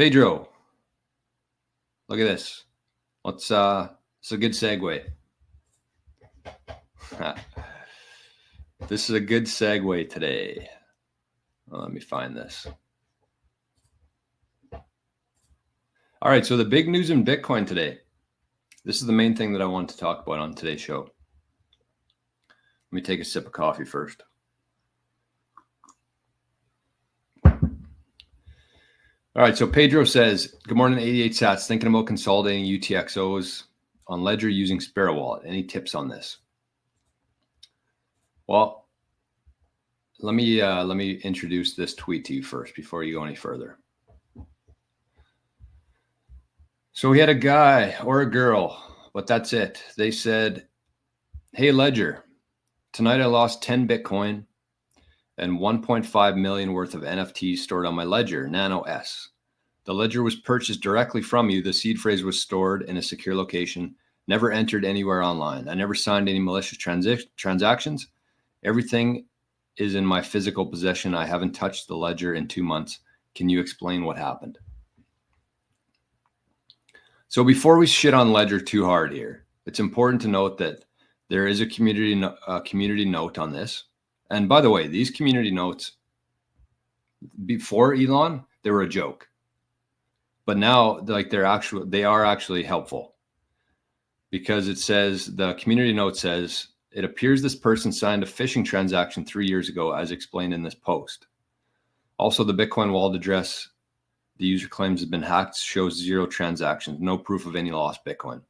Pedro, look at this. It's a good segue. This is a good segue today. Let me find this. All right, so the big news in Bitcoin today. This is the main thing that I want to talk about on today's show. Let me take a sip of coffee first. All right, so Pedro says, good morning, 88 Sats. Thinking about consolidating UTXOs on Ledger using Sparrow Wallet. Any tips on this? Well, let me introduce this tweet to you first before you go any further. So we had a guy or a girl, but that's it. They said, hey, Ledger, tonight I lost 10 Bitcoin and 1.5 million worth of NFTs stored on my Ledger, Nano S. The Ledger was purchased directly from you. The seed phrase was stored in a secure location, never entered anywhere online. I never signed any malicious transactions. Everything is in my physical possession. I haven't touched the Ledger in 2 months. Can you explain what happened? So before we shit on Ledger too hard here, it's important to note that there is a community note on this. And by the way, these community notes before Elon, they were a joke. But now, like, they are actually helpful, because it says, the community note says, it appears this person signed a phishing transaction 3 years ago, as explained in this post. Also, the Bitcoin wallet address the user claims has been hacked shows 0 transactions, no proof of any lost Bitcoin.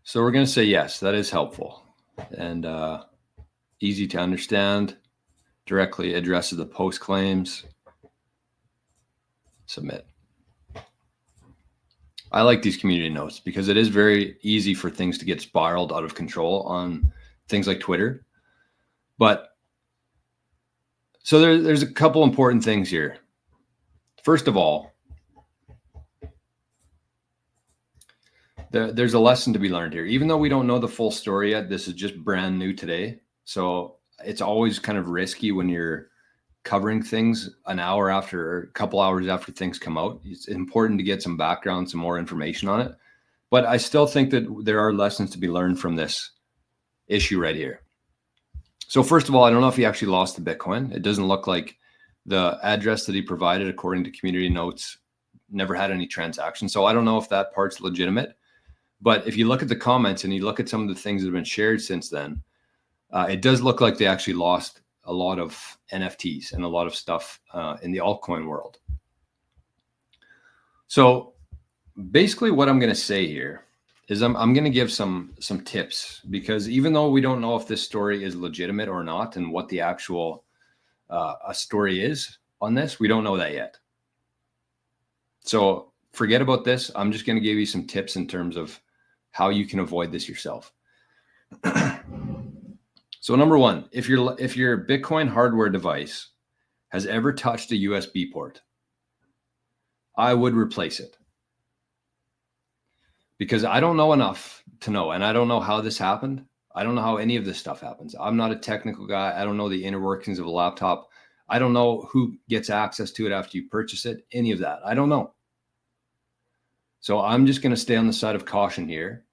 So we're going to say yes, that is helpful and easy to understand. Directly addresses the post claims. Submit. I like these community notes because it is very easy for things to get spiraled out of control on things like Twitter. But so there's a couple important things here. First of all, there's a lesson to be learned here. Even though we don't know the full story yet, this is just brand new today. So it's always kind of risky when you're covering things an hour after, or a couple hours after things come out. It's important to get some background, some more information on it. But I still think that there are lessons to be learned from this issue right here. So first of all, I don't know if he actually lost the Bitcoin. It doesn't look like the address that he provided, according to community notes, never had any transactions. So I don't know if that part's legitimate. But if you look at the comments and you look at some of the things that have been shared since then, it does look like they actually lost a lot of NFTs and a lot of stuff in the altcoin world. So basically what I'm going to say here is I'm going to give some tips, because even though we don't know if this story is legitimate or not and what the actual story is on this, we don't know that yet. So forget about this. I'm just going to give you some tips in terms of how you can avoid this yourself. So number one, if your Bitcoin hardware device has ever touched a USB port, I would replace it. Because I don't know enough to know, and I don't know how this happened. I don't know how any of this stuff happens. I'm not a technical guy. I don't know the inner workings of a laptop. I don't know who gets access to it after you purchase it, any of that. I don't know. So I'm just going to stay on the side of caution here.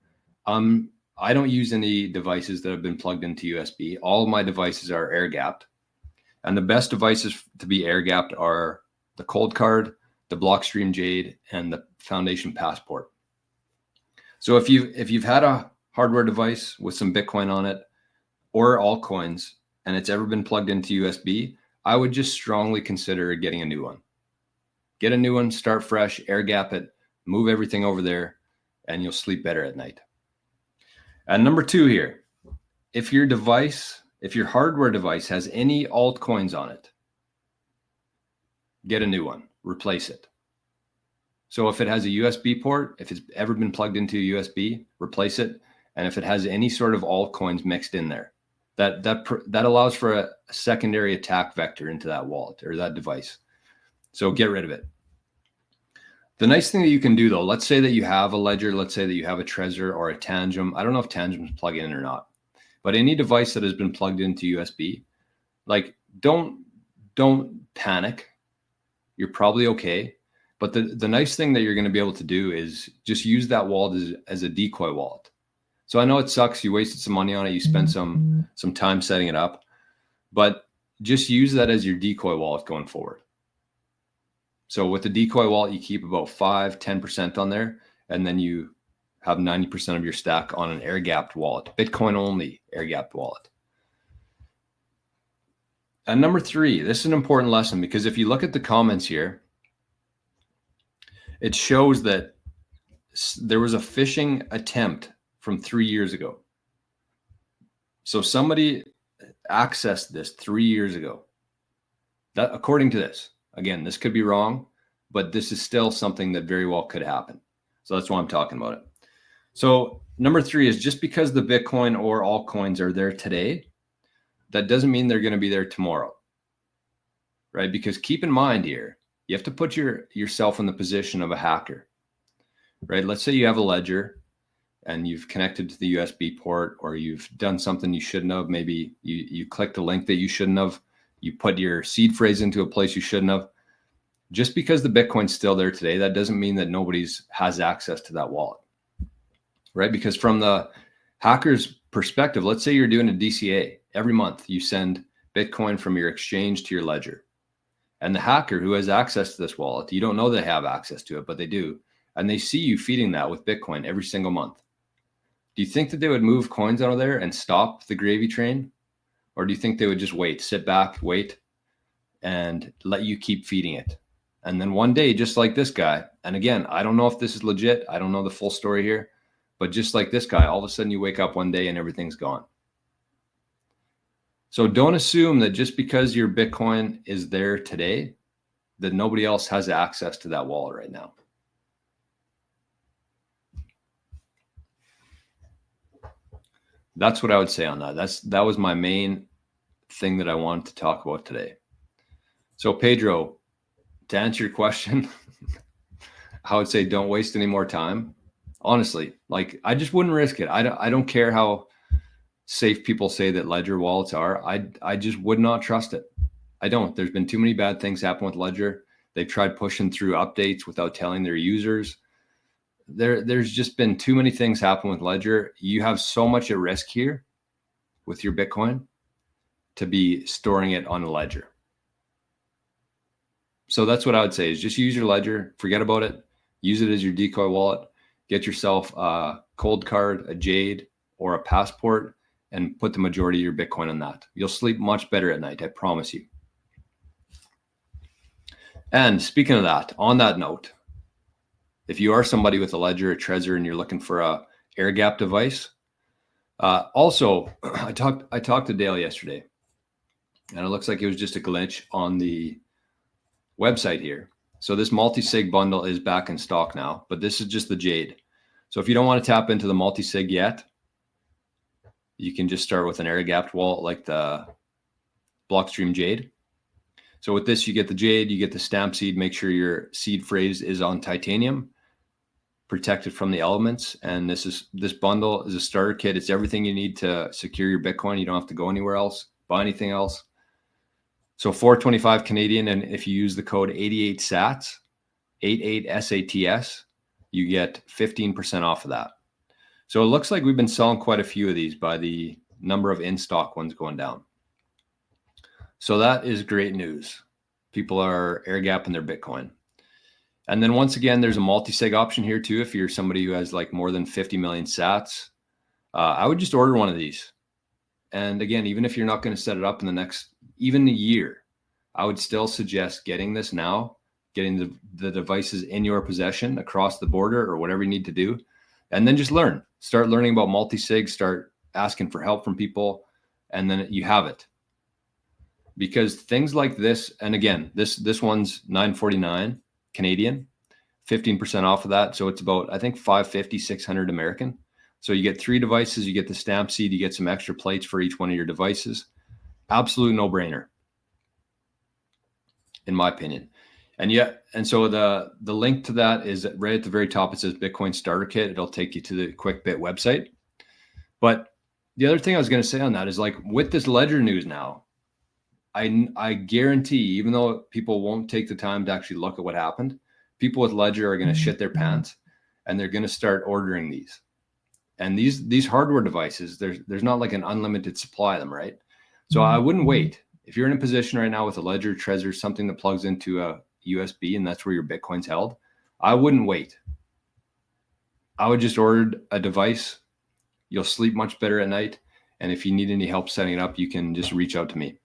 I don't use any devices that have been plugged into USB. All of my devices are air gapped. And the best devices to be air gapped are the Cold Card, the Blockstream Jade, and the Foundation Passport. So if you've had a hardware device with some Bitcoin on it or altcoins and it's ever been plugged into USB, I would just strongly consider getting a new one. Get a new one, start fresh, air gap it, move everything over there, and you'll sleep better at night. And number two here, if your hardware device has any altcoins on it, get a new one, replace it. So if it has a USB port, if it's ever been plugged into a USB, replace it. And if it has any sort of altcoins mixed in there, that allows for a secondary attack vector into that wallet or that device. So get rid of it. The nice thing that you can do, though, let's say that you have a Ledger, let's say that you have a Trezor or a Tangem. I don't know if Tangents plug in or not, but any device that has been plugged into USB, like don't panic. you're probably okay. But the nice thing that you're going to be able to do is just use that wallet as a decoy wallet. So I know it sucks. You wasted some money on it. You spent some time setting it up, but just use that as your decoy wallet going forward. So with the decoy wallet, you keep about 5-10% on there, and then you have 90% of your stack on an air-gapped wallet, Bitcoin only air-gapped wallet. And number 3, this is an important lesson, because if you look at the comments here, it shows that there was a phishing attempt from 3 years ago. So somebody accessed this 3 years ago. That, according to this, again, this could be wrong, but this is still something that very well could happen. So that's why I'm talking about it. So number 3 is, just because the Bitcoin or altcoins are there today, that doesn't mean they're going to be there tomorrow, right? Because keep in mind here, you have to put yourself in the position of a hacker, right? Let's say you have a ledger and you've connected to the USB port, or you've done something you shouldn't have. Maybe you clicked a link that you shouldn't have. You put your seed phrase into a place you shouldn't have. Just because the Bitcoin's still there today, that doesn't mean that nobody's has access to that wallet, right? Because from the hacker's perspective, let's say you're doing a DCA. Every month you send Bitcoin from your exchange to your ledger. And the hacker who has access to this wallet, you don't know they have access to it, but they do. And they see you feeding that with Bitcoin every single month. Do you think that they would move coins out of there and stop the gravy train? Or do you think they would just wait, sit back, wait, and let you keep feeding it? And then one day, just like this guy, and again, I don't know if this is legit, I don't know the full story here, but just like this guy, all of a sudden you wake up one day and everything's gone. So don't assume that just because your Bitcoin is there today, that nobody else has access to that wallet right now. That's what I would say on that. That was my main thing that I wanted to talk about today. So Pedro, to answer your question, I would say don't waste any more time. Honestly, like, I just wouldn't risk it. I don't care how safe people say that Ledger wallets are. I just would not trust it. I don't. There's been too many bad things happen with Ledger. They've tried pushing through updates without telling their users. There's just been too many things happen with Ledger. You have so much at risk here with your Bitcoin to be storing it on a Ledger. So that's what I would say, is just use your Ledger, forget about it, use it as your decoy wallet, get yourself a Cold Card, a Jade, or a Passport, and put the majority of your Bitcoin on that. You'll sleep much better at night, I promise you. And speaking of that, on that note, if you are somebody with a Ledger, a Trezor, and you're looking for a air gap device, also, I talked to Dale yesterday, and it looks like it was just a glitch on the website here. So this multi-sig bundle is back in stock now, but this is just the Jade. So if you don't want to tap into the multi-sig yet, you can just start with an air-gapped wallet like the Blockstream Jade. So with this, you get the Jade, you get the stamp seed. Make sure your seed phrase is on titanium, protected from the elements. And this bundle is a starter kit. It's everything you need to secure your Bitcoin. You don't have to go anywhere else, buy anything else. So $425 Canadian, and if you use the code 88SATS, 88SATS, you get 15% off of that. So it looks like we've been selling quite a few of these by the number of in-stock ones going down. So that is great news. People are air gapping their Bitcoin. And then once again, there's a multi-sig option here too. If you're somebody who has like more than 50 million sats, I would just order one of these. And again, even if you're not going to set it up in the next, even a year, I would still suggest getting this now, getting the devices in your possession across the border or whatever you need to do. And then just start learning about multi-sig, start asking for help from people, and then you have it. Because things like this, and again, this one's $949 Canadian, 15% off of that. So it's about, I think, $550, $600 American. So you get 3 devices, you get the stamp seed, you get some extra plates for each one of your devices. Absolute no-brainer, in my opinion. And so the link to that is right at the very top. It says Bitcoin Starter Kit. It'll take you to the QuickBit website. But the other thing I was going to say on that is, like, with this Ledger news now, I guarantee, even though people won't take the time to actually look at what happened, people with Ledger are going to shit their pants, and they're going to start ordering these. And these hardware devices, there's not like an unlimited supply of them, right? So I wouldn't wait. If you're in a position right now with a Ledger, Trezor, something that plugs into a USB, and that's where your Bitcoin's held, I wouldn't wait. I would just order a device. You'll sleep much better at night. And if you need any help setting it up, you can just reach out to me.